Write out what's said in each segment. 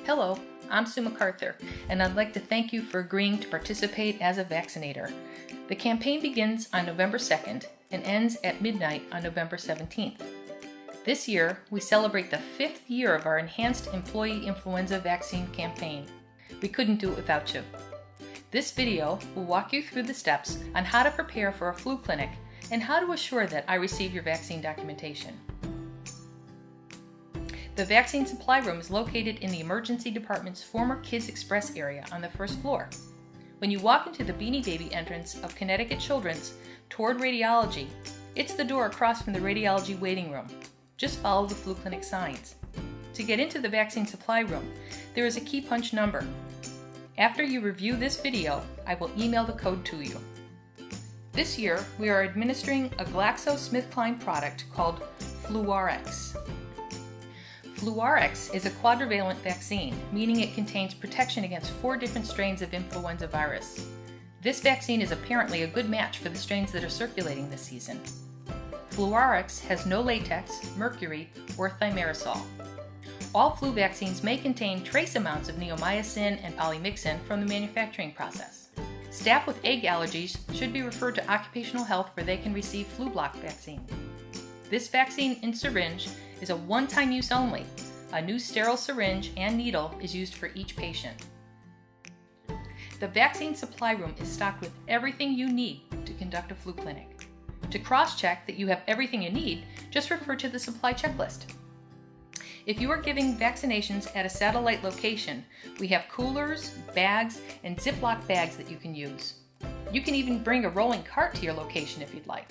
Hello, I'm Sue MacArthur, and I'd like to thank you for agreeing to participate as a vaccinator. The campaign begins on November 2nd and ends at midnight on November 17th. This year, we celebrate the 5th year of our enhanced employee influenza vaccine campaign. We couldn't do it without you. This video will walk you through the steps on how to prepare for a flu clinic and how to assure that I receive your vaccine documentation. The vaccine supply room is located in the emergency department's former Kids Express area on the first floor. When you walk into the Beanie Baby entrance of Connecticut Children's toward radiology, it's the door across from the radiology waiting room. Just follow the flu clinic signs. To get into the vaccine supply room, there is a key punch number. After you review this video, I will email the code to you. This year, we are administering a GlaxoSmithKline product called Fluarix. Fluarix is a quadrivalent vaccine, meaning it contains protection against 4 different strains of influenza virus. This vaccine is apparently a good match for the strains that are circulating this season. Fluarix has no latex, mercury, or thimerosal. All flu vaccines may contain trace amounts of neomycin and polymyxin from the manufacturing process. Staff with egg allergies should be referred to occupational health where they can receive Flublok vaccine. This vaccine in syringe is a one-time use only. A new sterile syringe and needle is used for each patient. The vaccine supply room is stocked with everything you need to conduct a flu clinic. To cross-check that you have everything you need, just refer to the supply checklist. If you are giving vaccinations at a satellite location, we have coolers, bags, and Ziploc bags that you can use. You can even bring a rolling cart to your location if you'd like.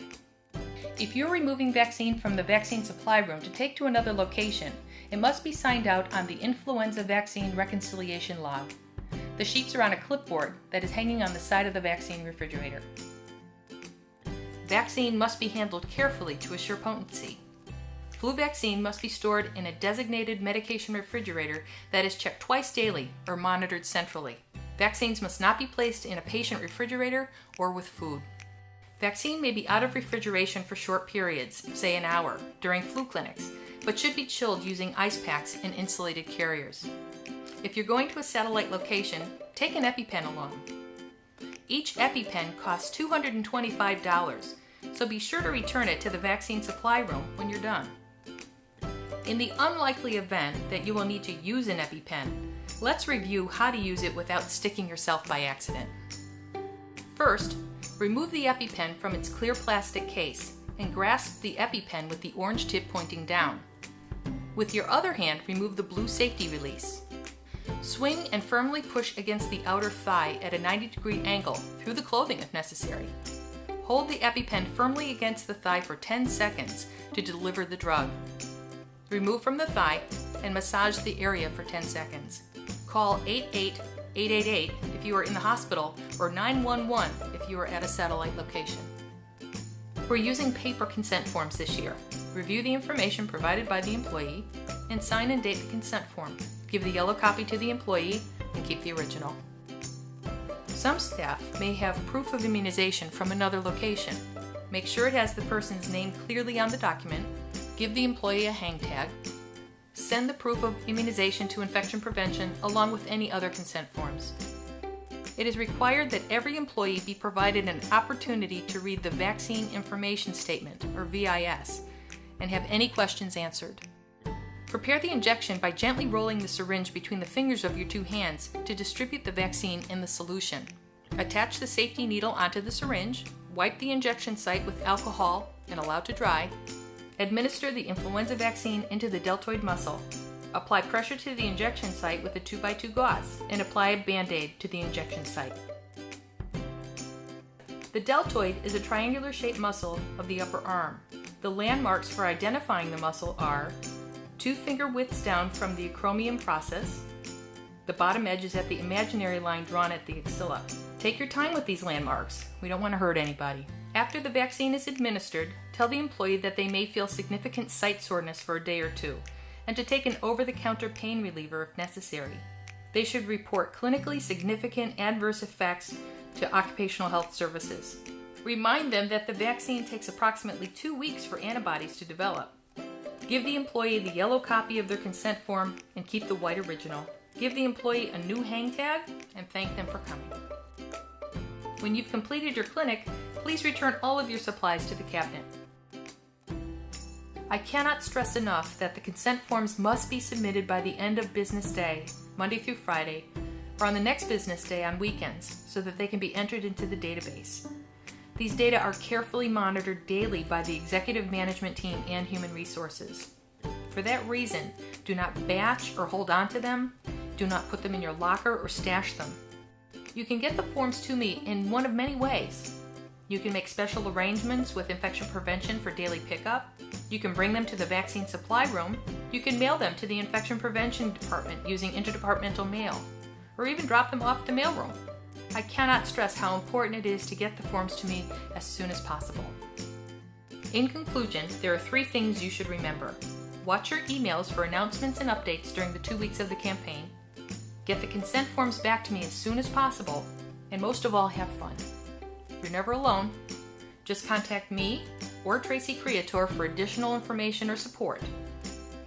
If you're removing vaccine from the vaccine supply room to take to another location, it must be signed out on the Influenza Vaccine Reconciliation Log. The sheets are on a clipboard that is hanging on the side of the vaccine refrigerator. Vaccine must be handled carefully to assure potency. Flu vaccine must be stored in a designated medication refrigerator that is checked twice daily or monitored centrally. Vaccines must not be placed in a patient refrigerator or with food. Vaccine may be out of refrigeration for short periods, say an hour, during flu clinics, but should be chilled using ice packs and insulated carriers. If you're going to a satellite location, take an EpiPen along. Each EpiPen costs $225, so be sure to return it to the vaccine supply room when you're done. In the unlikely event that you will need to use an EpiPen, let's review how to use it without sticking yourself by accident. First, remove the EpiPen from its clear plastic case and grasp the EpiPen with the orange tip pointing down. With your other hand, remove the blue safety release. Swing and firmly push against the outer thigh at a 90-degree angle through the clothing if necessary. Hold the EpiPen firmly against the thigh for 10 seconds to deliver the drug. Remove from the thigh and massage the area for 10 seconds. Call 888 if you are in the hospital or 911 if you are at a satellite location. We're using paper consent forms this year. Review the information provided by the employee and sign and date the consent form. Give the yellow copy to the employee and keep the original. Some staff may have proof of immunization from another location. Make sure it has the person's name clearly on the document. Give the employee a hang tag. Send the proof of immunization to infection prevention along with any other consent forms. It is required that every employee be provided an opportunity to read the Vaccine Information Statement, or VIS, and have any questions answered. Prepare the injection by gently rolling the syringe between the fingers of your 2 hands to distribute the vaccine in the solution. Attach the safety needle onto the syringe, wipe the injection site with alcohol and allow to dry. Administer the influenza vaccine into the deltoid muscle. Apply pressure to the injection site with a 2x2 gauze and apply a Band-Aid to the injection site. The deltoid is a triangular-shaped muscle of the upper arm. The landmarks for identifying the muscle are 2 finger widths down from the acromion process. The bottom edge is at the imaginary line drawn at the axilla. Take your time with these landmarks. We don't want to hurt anybody. After the vaccine is administered, tell the employee that they may feel significant site soreness for a day or 2, and to take an over-the-counter pain reliever if necessary. They should report clinically significant adverse effects to occupational health services. Remind them that the vaccine takes approximately 2 weeks for antibodies to develop. Give the employee the yellow copy of their consent form and keep the white original. Give the employee a new hang tag and thank them for coming. When you've completed your clinic, please return all of your supplies to the cabinet. I cannot stress enough that the consent forms must be submitted by the end of business day, Monday through Friday, or on the next business day on weekends, so that they can be entered into the database. These data are carefully monitored daily by the executive management team and human resources. For that reason, do not batch or hold on to them. Do not put them in your locker or stash them. You can get the forms to me in one of many ways. You can make special arrangements with infection prevention for daily pickup. You can bring them to the vaccine supply room. You can mail them to the infection prevention department using interdepartmental mail, or even drop them off the mailroom. I cannot stress how important it is to get the forms to me as soon as possible. In conclusion, there are 3 things you should remember. Watch your emails for announcements and updates during the 2 weeks of the campaign. Get the consent forms back to me as soon as possible. And most of all, have fun. You're never alone. Just contact me or Tracy Creator for additional information or support.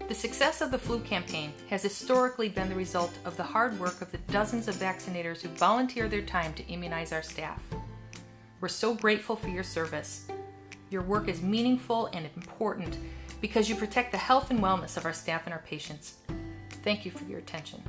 The success of the flu campaign has historically been the result of the hard work of the dozens of vaccinators who volunteer their time to immunize our staff. We're so grateful for your service. Your work is meaningful and important because you protect the health and wellness of our staff and our patients. Thank you for your attention.